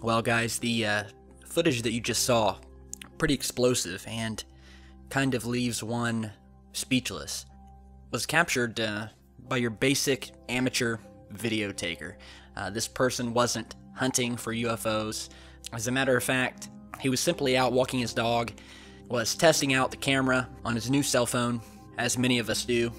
Well, guys, the footage that you just saw, pretty explosive and kind of leaves one speechless, was captured by your basic amateur video taker. This person wasn't hunting for UFOs. As a matter of fact, he was simply out walking his dog, was testing out the camera on his new cell phone, as many of us do.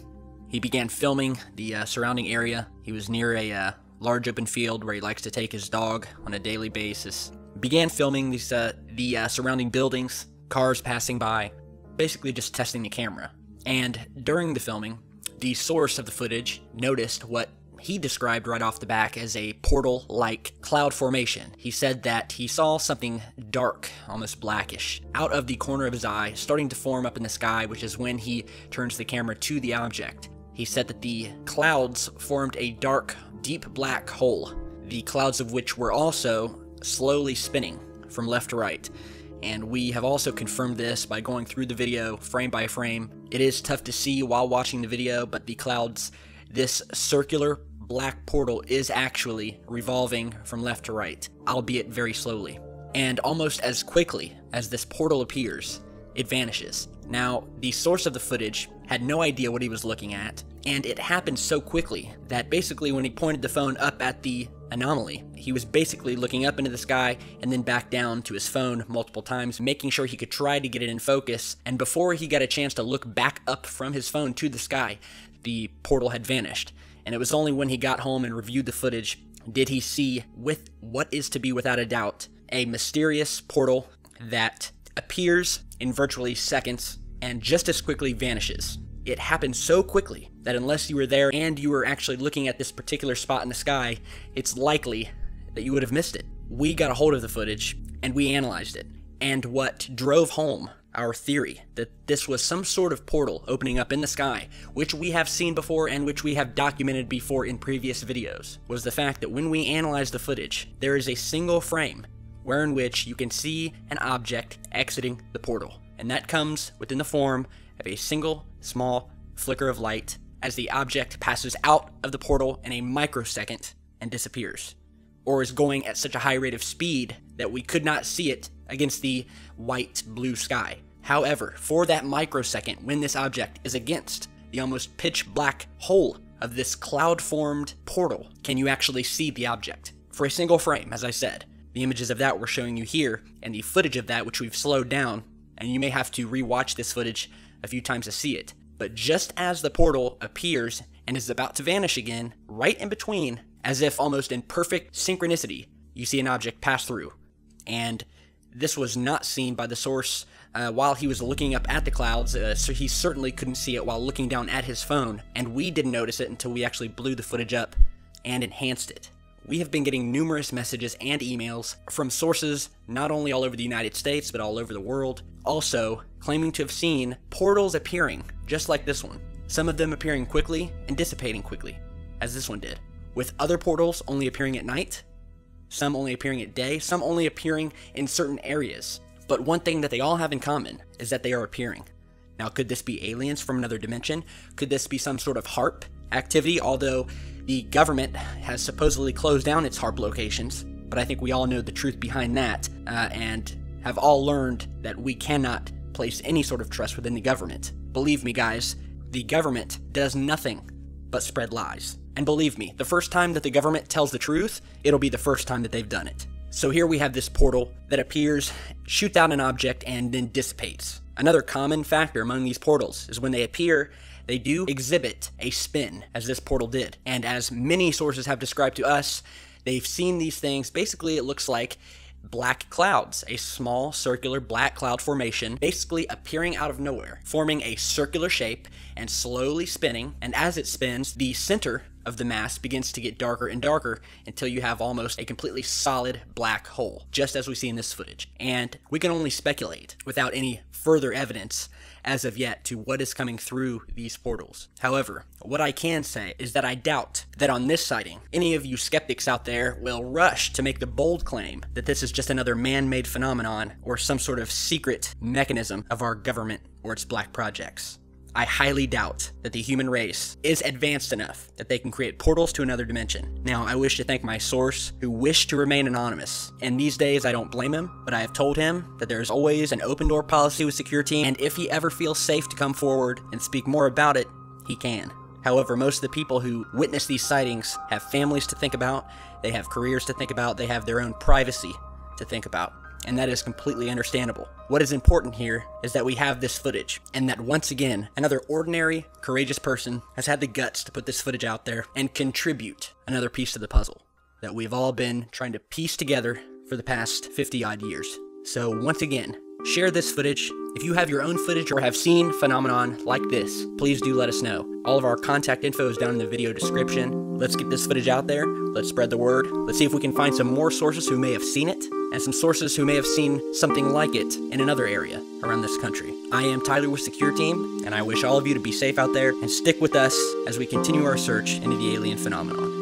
He began filming the surrounding area. He was near a large open field where he likes to take his dog on a daily basis. Began filming these the surrounding buildings, cars passing by, basically just testing the camera. And during the filming, the source of the footage noticed what he described right off the back as a portal-like cloud formation. He said that he saw something dark, almost blackish, out of the corner of his eye, starting to form up in the sky, which is when he turns the camera to the object. He said that the clouds formed a dark, deep black hole, the clouds of which were also slowly spinning from left to right. And we have also confirmed this by going through the video frame by frame. It is tough to see while watching the video, but the clouds, this circular black portal is actually revolving from left to right, albeit very slowly. And almost as quickly as this portal appears, it vanishes. Now, the source of the footage had no idea what he was looking at, and it happened so quickly that basically when he pointed the phone up at the anomaly, he was basically looking up into the sky and then back down to his phone multiple times, making sure he could try to get it in focus, and before he got a chance to look back up from his phone to the sky, the portal had vanished. And it was only when he got home and reviewed the footage did he see, with what is to be without a doubt, a mysterious portal that appears in virtually seconds and just as quickly vanishes. It happened so quickly that unless you were there and you were actually looking at this particular spot in the sky, it's likely that you would have missed it. We got a hold of the footage and we analyzed it. And what drove home our theory that this was some sort of portal opening up in the sky, which we have seen before and which we have documented before in previous videos, was the fact that when we analyzed the footage, there is a single frame wherein which you can see an object exiting the portal. And that comes within the form of a single small flicker of light as the object passes out of the portal in a microsecond and disappears, or is going at such a high rate of speed that we could not see it against the white blue sky. However, for that microsecond when this object is against the almost pitch black hole of this cloud-formed portal, can you actually see the object? For a single frame, as I said. The images of that we're showing you here, and the footage of that which we've slowed down, and you may have to re-watch this footage a few times to see it. But just as the portal appears and is about to vanish again, right in between, as if almost in perfect synchronicity, you see an object pass through. And this was not seen by the source while he was looking up at the clouds, so he certainly couldn't see it while looking down at his phone, and we didn't notice it until we actually blew the footage up and enhanced it. We have been getting numerous messages and emails from sources not only all over the United States, but all over the world, also claiming to have seen portals appearing, just like this one. Some of them appearing quickly and dissipating quickly, as this one did, with other portals only appearing at night, some only appearing at day, some only appearing in certain areas. But one thing that they all have in common is that they are appearing. Now, could this be aliens from another dimension? Could this be some sort of HARP activity, although the government has supposedly closed down its HARP locations? But I think we all know the truth behind that, and have all learned that we cannot place any sort of trust within the government. Believe me, guys, the government does nothing but spread lies. And believe me, the first time that the government tells the truth, it'll be the first time that they've done it. So here we have this portal that appears, shoots out an object, and then dissipates. Another common factor among these portals is when they appear, they do exhibit a spin, as this portal did. And as many sources have described to us, they've seen these things. Basically, it looks like black clouds, a small circular black cloud formation, basically appearing out of nowhere, forming a circular shape and slowly spinning. And as it spins, the center of the mass begins to get darker and darker until you have almost a completely solid black hole, just as we see in this footage. And we can only speculate without any further evidence as of yet to what is coming through these portals. However, what I can say is that I doubt that on this sighting, any of you skeptics out there will rush to make the bold claim that this is just another man-made phenomenon or some sort of secret mechanism of our government or its black projects. I highly doubt that the human race is advanced enough that they can create portals to another dimension. Now, I wish to thank my source, who wished to remain anonymous, and these days I don't blame him, but I have told him that there is always an open door policy with Secureteam, and if he ever feels safe to come forward and speak more about it, he can. However, most of the people who witness these sightings have families to think about, they have careers to think about, they have their own privacy to think about, and that is completely understandable. What is important here is that we have this footage, and that once again, another ordinary, courageous person has had the guts to put this footage out there and contribute another piece to the puzzle that we've all been trying to piece together for the past 50-odd years. So once again, share this footage. If you have your own footage or have seen phenomenon like this, please do let us know. All of our contact info is down in the video description. Let's get this footage out there. Let's spread the word. Let's see if we can find some more sources who may have seen it, and some sources who may have seen something like it in another area around this country. I am Tyler with Secureteam, and I wish all of you to be safe out there and stick with us as we continue our search into the alien phenomenon.